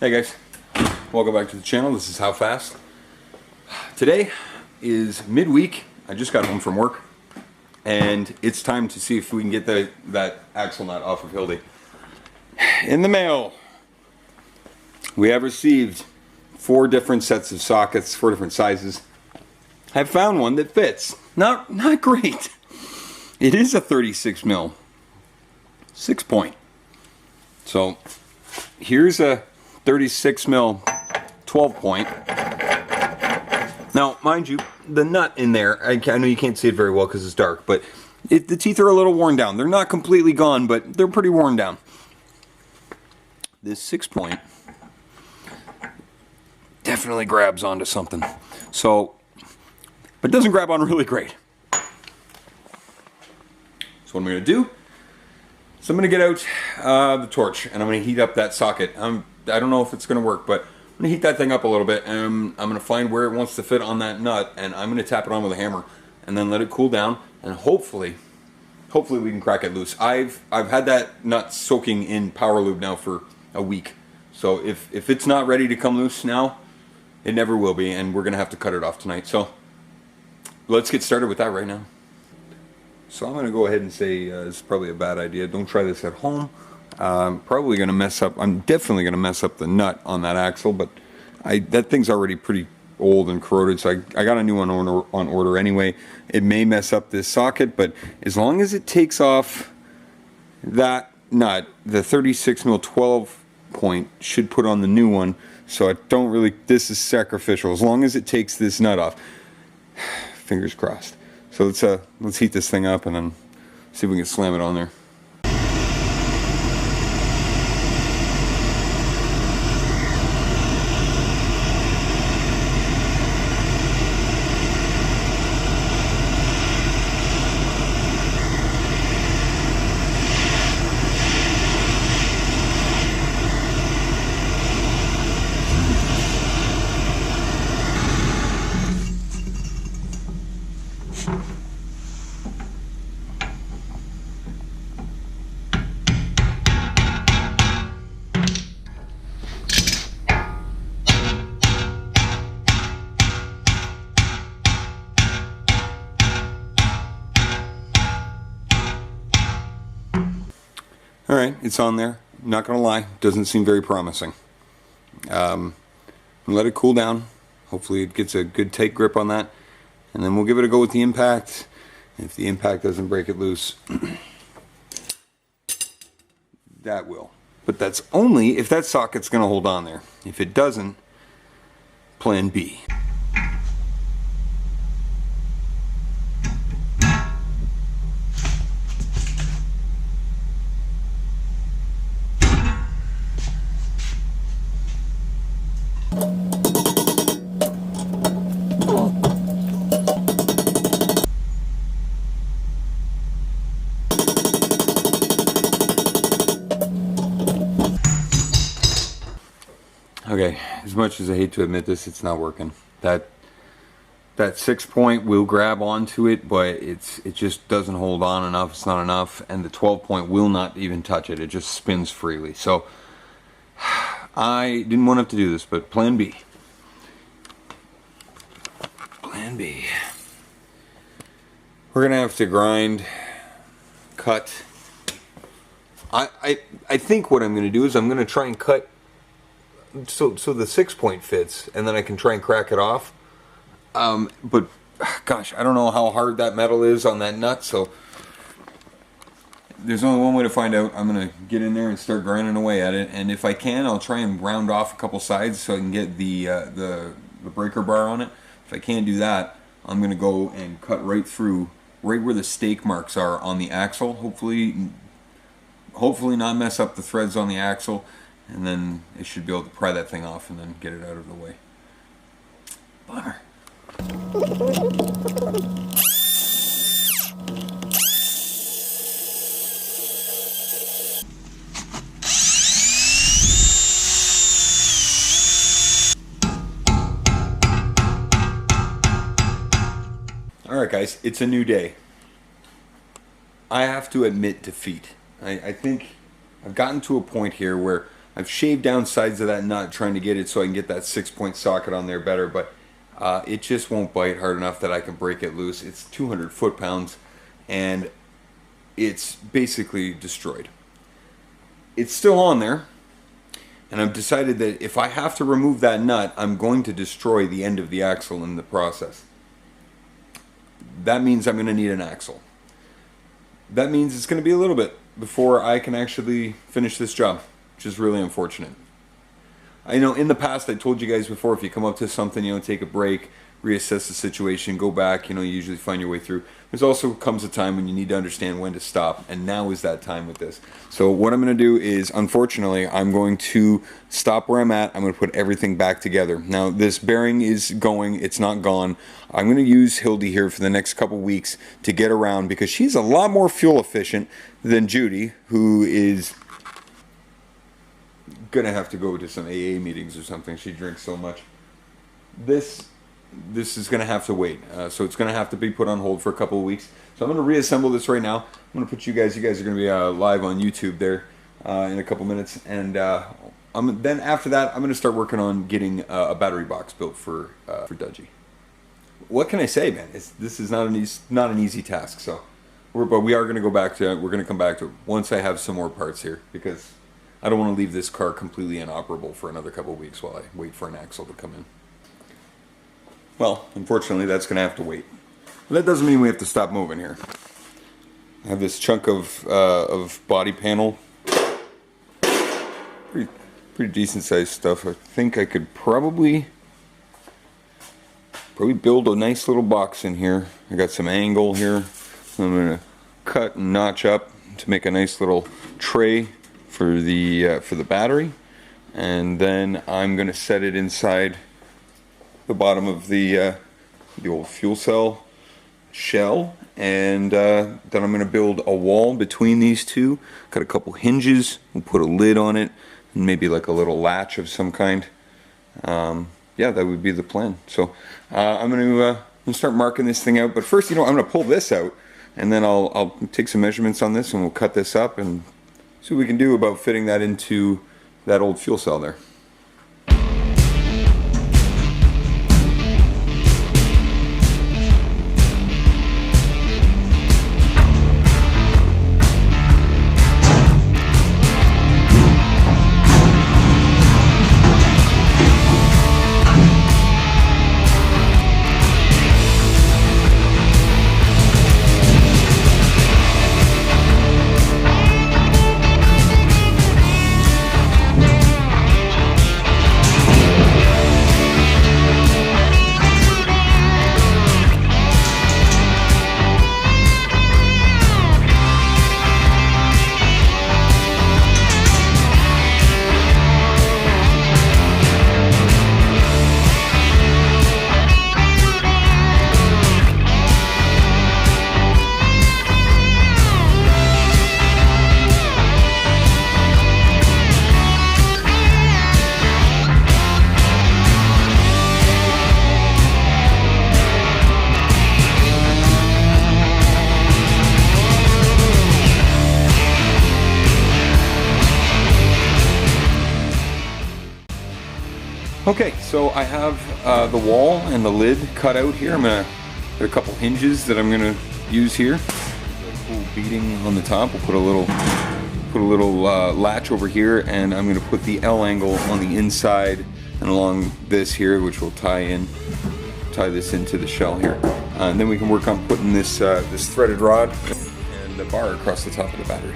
Hey guys, welcome back to the channel. This is HowFast. Today is midweek. I just got home from work and it's time to see if we can get that axle nut off of Hildi. In the mail, we have received 4 different sets of sockets, 4 different sizes. I've found one that fits. Not great. It is a 36 mil 6-point. So here's a 36 mil 12-point. Now, mind you, the nut in there, I know you can't see it very well because it's dark, but the teeth are a little worn down. They're not completely gone, but they're pretty worn down. This 6-point definitely grabs onto something. So, but it doesn't grab on really great. So what I'm going to do is I'm going to get out the torch and I'm going to heat up that socket. I don't know if it's going to work, but I'm going to heat that thing up a little bit and I'm going to find where it wants to fit on that nut and I'm going to tap it on with a hammer and then let it cool down and hopefully we can crack it loose. I've had that nut soaking in power lube now for a week. So if it's not ready to come loose now, it never will be, and we're going to have to cut it off tonight. So let's get started with that right now. So I'm going to go ahead and say it's probably a bad idea. Don't try this at home. I'm probably going to mess up. I'm definitely going to mess up the nut on that axle, but that thing's already pretty old and corroded, so I got a new one on order anyway. It may mess up this socket, but as long as it takes off that nut, the 36 mil 12-point should put on the new one. So I don't really. This is sacrificial. As long as it takes this nut off, fingers crossed. So let's heat this thing up and then see if we can slam it on there. Alright, it's on there. I'm not going to lie, doesn't seem very promising. Let it cool down. Hopefully it gets a good tight grip on that. And then we'll give it a go with the impact. If the impact doesn't break it loose, that will. But that's only if that socket's going to hold on there. If it doesn't, plan B. Okay, as much as I hate to admit this, it's not working. That 6-point will grab onto it, but it just doesn't hold on enough. It's not enough, and the 12-point will not even touch it. It just spins freely. So I didn't want to have to do this, but plan B. Plan B. We're gonna have to grind, cut. I think what I'm gonna do is I'm gonna try and cut so the 6-point fits, and then I can try and crack it off. But gosh, I don't know how hard that metal is on that nut, so there's only one way to find out. I'm gonna get in there and start grinding away at it, and if I can, I'll try and round off a couple sides so I can get the breaker bar on it. If I can't do that, I'm gonna go and cut right through, right where the stake marks are on the axle. Hopefully not mess up the threads on the axle. And then it should be able to pry that thing off and then get it out of the way. Bummer. Alright guys, it's a new day. I have to admit defeat. I think I've gotten to a point here where I've shaved down sides of that nut trying to get it so I can get that 6-point socket on there better, but it just won't bite hard enough that I can break it loose. It's 200 foot-pounds and it's basically destroyed. It's still on there, and I've decided that if I have to remove that nut, I'm going to destroy the end of the axle in the process. That means I'm going to need an axle. That means it's going to be a little bit before I can actually finish this job, which is really unfortunate. I know in the past I told you guys before, if you come up to something, take a break, reassess the situation, go back, you usually find your way through. There's also comes a time when you need to understand when to stop, and now is that time with this. So what I'm going to do is, unfortunately, I'm going to stop where I'm at. I'm going to put everything back together. Now this bearing is going, it's not gone. I'm going to use Hildi here for the next couple weeks to get around, because she's a lot more fuel efficient than Judy, who is gonna have to go to some AA meetings or something. She drinks so much. This is gonna have to wait. So it's gonna have to be put on hold for a couple of weeks. So I'm gonna reassemble this right now. I'm gonna put you guys are gonna be live on YouTube there in a couple minutes, and then after that I'm gonna start working on getting a battery box built for Dodgey. What can I say, man? This is not an easy task. So but we are gonna go back to we're gonna come back to it once I have some more parts here, because I don't want to leave this car completely inoperable for another couple of weeks while I wait for an axle to come in. Well, unfortunately, that's going to have to wait. But that doesn't mean we have to stop moving here. I have this chunk of body panel. Pretty decent sized stuff. I think I could probably build a nice little box in here. I got some angle here. I'm going to cut and notch up to make a nice little tray for the battery, and then I'm going to set it inside the bottom of the old fuel cell shell, and then I'm going to build a wall between these two. Got a couple hinges. We'll put a lid on it, and maybe like a little latch of some kind. Yeah, that would be the plan. So I'm going to start marking this thing out. But first, I'm going to pull this out, and then I'll take some measurements on this, and we'll cut this up and see what we can do about fitting that into that old fuel cell there. Okay, so I have the wall and the lid cut out here. I'm gonna put a couple hinges that I'm gonna use here. Cool beading on the top. We'll put a little latch over here, and I'm gonna put the L angle on the inside and along this here, which will tie this into the shell here. And then we can work on putting this threaded rod and the bar across the top of the battery.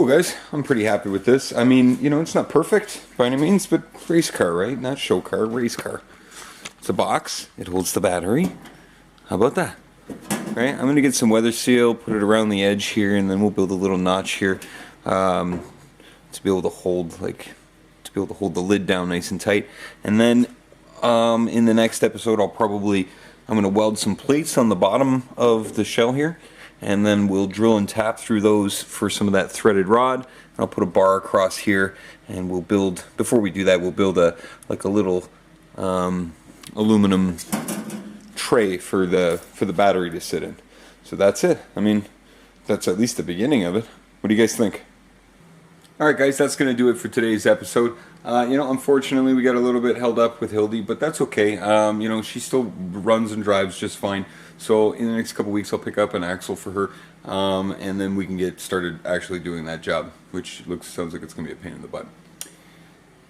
cool, guys. I'm pretty happy with this. I mean, you know, it's not perfect by any means, but race car, right? Not show car, race car. It's a box. It holds the battery. How about that? Right? I'm going to get some weather seal, put it around the edge here, and then we'll build a little notch here to be able to hold, the lid down nice and tight. And then in the next episode, I'm going to weld some plates on the bottom of the shell here, and then we'll drill and tap through those for some of that threaded rod. And I'll put a bar across here, and we'll build, before we do that, we'll build a little aluminum tray for the battery to sit in. So that's it. I mean, that's at least the beginning of it. What do you guys think? Alright guys, that's going to do it for today's episode. You know, unfortunately we got a little bit held up with Hildi, but that's okay. You know, she still runs and drives just fine. So in the next couple weeks I'll pick up an Axel for her, and then we can get started actually doing that job, which sounds like it's going to be a pain in the butt.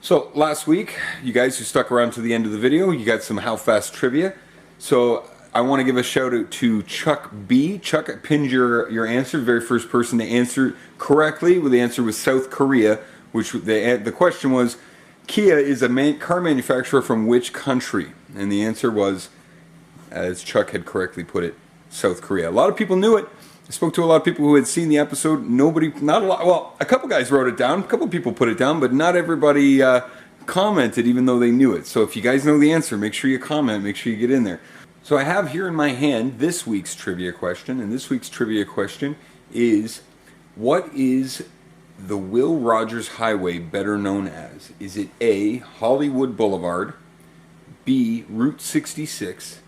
So last week, you guys who stuck around to the end of the video, you got some HowFast trivia. So I want to give a shout out to Chuck B. Chuck pinned your answer, the very first person to answer correctly. Well, the answer was South Korea, which the question was, Kia is a car manufacturer from which country? And the answer was, as Chuck had correctly put it, South Korea. A lot of people knew it. I spoke to a lot of people who had seen the episode. Not a lot. Well, a couple guys wrote it down. A couple people put it down, but not everybody commented, even though they knew it. So if you guys know the answer, make sure you comment. Make sure you get in there. So I have here in my hand this week's trivia question, and this week's trivia question is, what is the Will Rogers Highway better known as? Is it A, Hollywood Boulevard, B, Route 66,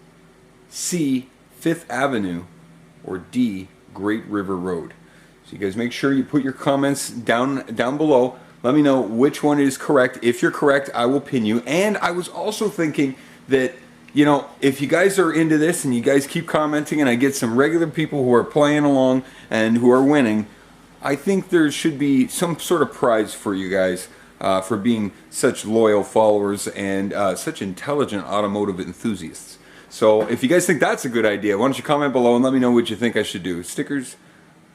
C, Fifth Avenue, or D, Great River Road? So you guys make sure you put your comments down below. Let me know which one is correct. If you're correct, I will pin you. And I was also thinking that, you know, if you guys are into this and you guys keep commenting and I get some regular people who are playing along and who are winning, I think there should be some sort of prize for you guys for being such loyal followers and such intelligent automotive enthusiasts. So if you guys think that's a good idea, why don't you comment below and let me know what you think I should do. Stickers,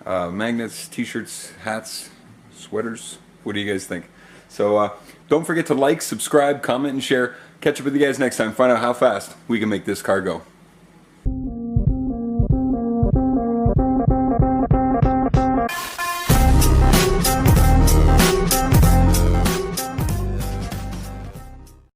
magnets, t-shirts, hats, sweaters. What do you guys think? So don't forget to like, subscribe, comment, and share. Catch up with you guys next time. Find out how fast we can make this car go.